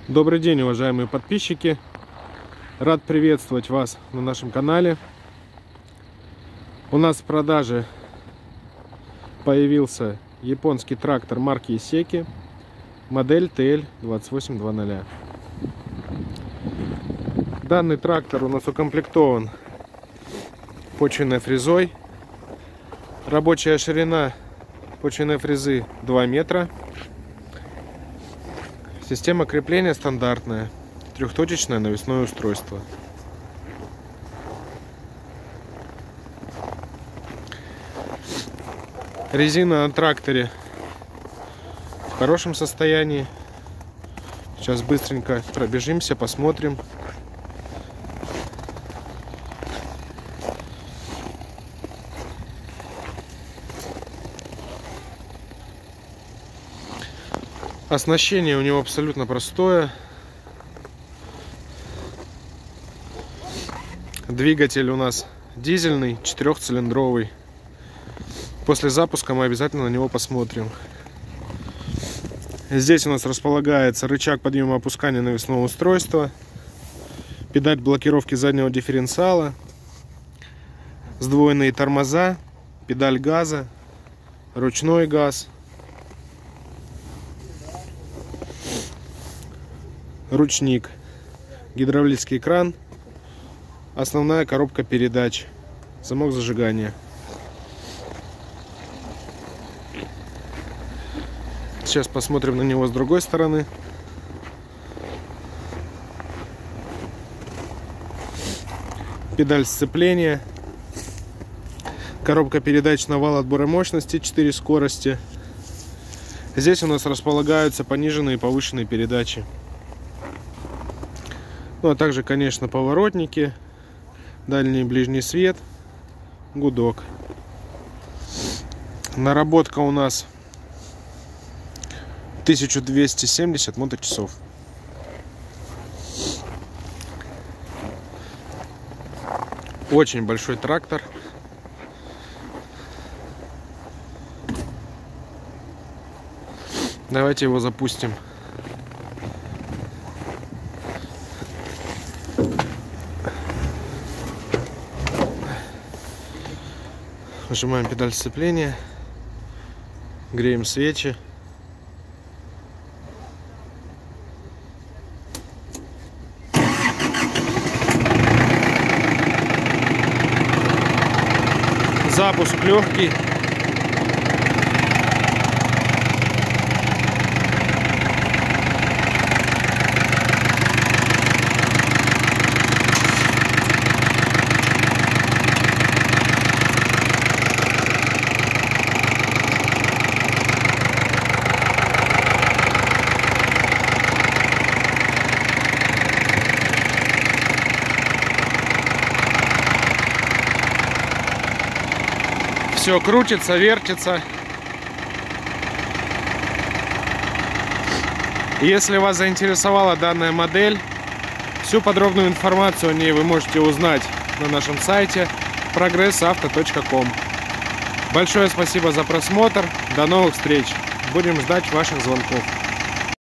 Добрый день, уважаемые подписчики! Рад приветствовать вас на нашем канале. У нас в продаже появился японский трактор марки Исеки, модель TL2800. Данный трактор у нас укомплектован почвенной фрезой. Рабочая ширина почвенной фрезы 2 метра. Система крепления стандартная, трехточечное навесное устройство. Резина на тракторе в хорошем состоянии. Сейчас быстренько пробежимся, посмотрим. Оснащение у него абсолютно простое. Двигатель у нас дизельный, 4-цилиндровый. После запуска мы обязательно на него посмотрим. Здесь у нас располагается рычаг подъема и опускания навесного устройства, педаль блокировки заднего дифференциала, сдвоенные тормоза, педаль газа, ручной газ, ручник, гидравлический кран, основная коробка передач, замок зажигания. Сейчас посмотрим на него с другой стороны. Педаль сцепления, коробка передач на вал отбора мощности, 4 скорости. Здесь у нас располагаются пониженные и повышенные передачи. Ну а также, конечно, поворотники, дальний и ближний свет, гудок. Наработка у нас 1270 моточасов. Очень большой трактор. Давайте его запустим. Нажимаем педаль сцепления, греем свечи. Запуск легкий. Все крутится, вертится. Если вас заинтересовала данная модель, всю подробную информацию о ней вы можете узнать на нашем сайте progressauto.com. Большое спасибо за просмотр. До новых встреч. Будем ждать ваших звонков.